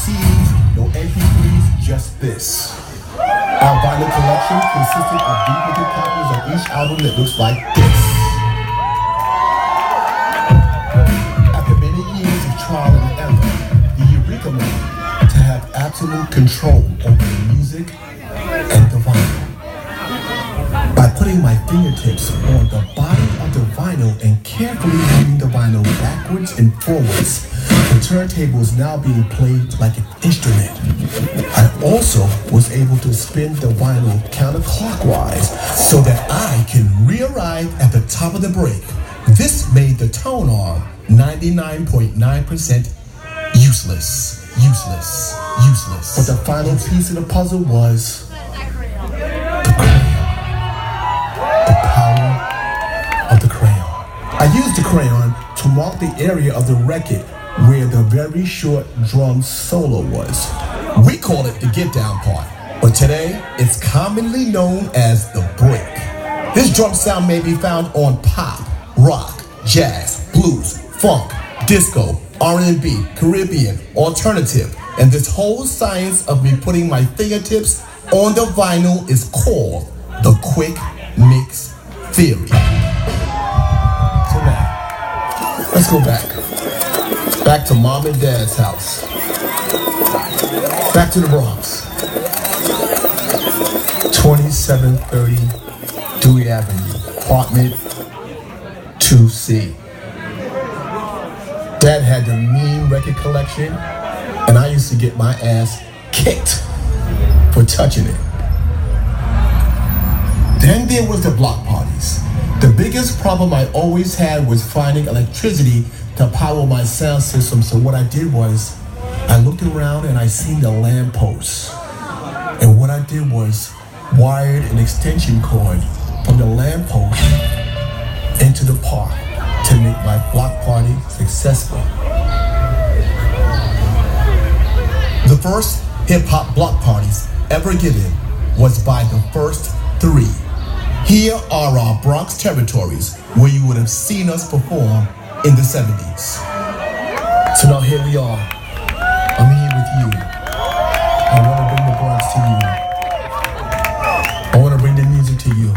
CDs, no MP3s, just this. Our vinyl collection consisted of duplicate copies of each album that looks like this. After many years of trial and error, the Eureka moment to have absolute control over the music and the vinyl. By putting my fingertips on the bottom of the vinyl and carefully moving the vinyl backwards and forwards, the turntable is now being played like an instrument. I also was able to spin the vinyl counterclockwise so that I can re-arrive at the top of the break. This made the tone arm 99.9% useless. But the final piece of the puzzle was the crayon. The power of the crayon. I used the crayon to mark the area of the record where the very short drum solo was. We call it the get down part, but today it's commonly known as the break. This drum sound may be found on pop, rock, jazz, blues, funk, disco, R&B, Caribbean, alternative, and this whole science of me putting my fingertips on the vinyl is called the quick mix theory. So now, let's go back to mom and dad's house, back to the Bronx, 2730 Dewey Avenue, apartment 2C. Dad had the mean record collection, and I used to get my ass kicked for touching it. Then there was the block parties. The biggest problem I always had was finding electricity to power my sound system, so what I did was, I looked around and I seen the lampposts. And what I did was, wired an extension cord from the lamppost into the park to make my block party successful. The first hip-hop block parties ever given was by the first three. Here are our Bronx territories where you would have seen us perform in the 70s. So now here we are. I'm here with you. I want to bring the Bronx to you. I want to bring the music to you.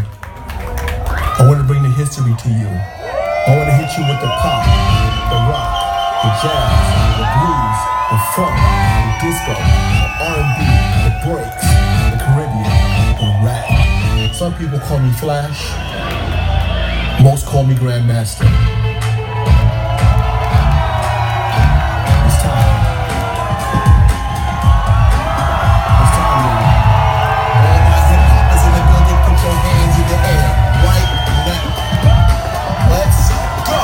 I want to bring the history to you. I want to hit you with the pop, the rock, the jazz, the blues, the funk, the disco, the R&B, the breaks, the Caribbean, the rap. Some people call me Flash. Most call me Grandmaster. It's time. It's time, y'all. All my hip-hoppers in the building, put your hands in the air right now. Let's go.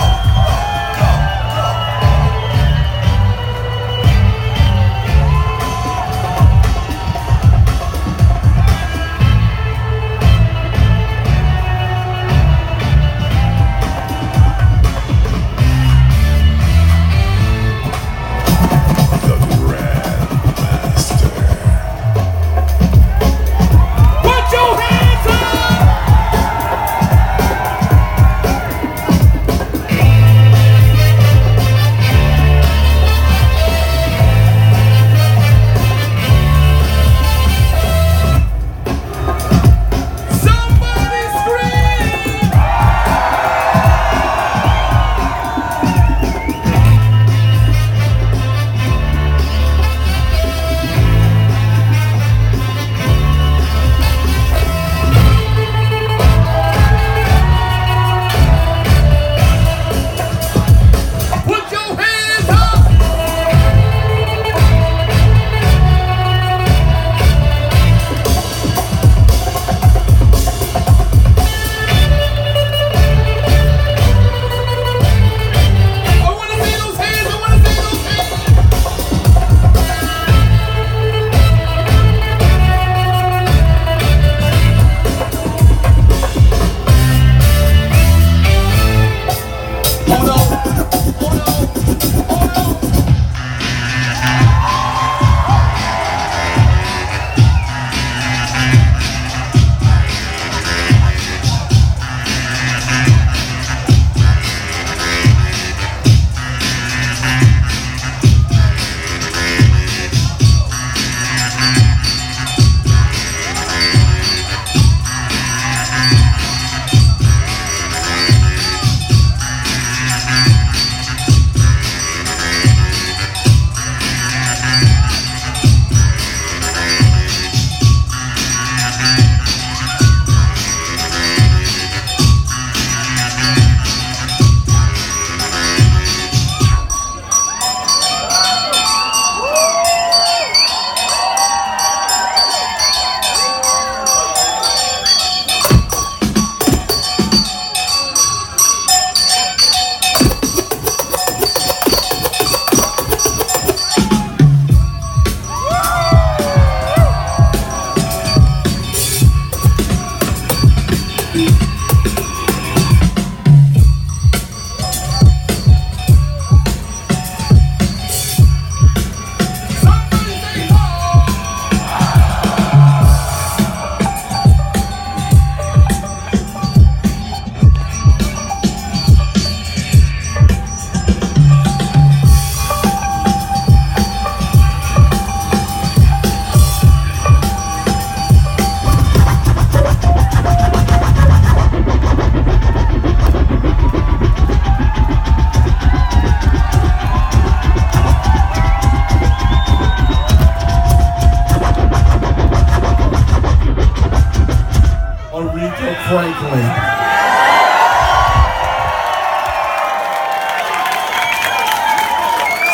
Franklin.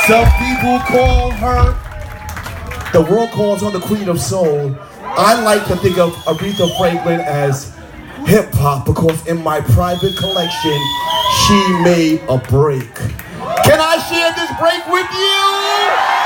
Some people call her, the world calls her the Queen of Soul. I like to think of Aretha Franklin as hip-hop because in my private collection, she made a break. Can I share this break with you?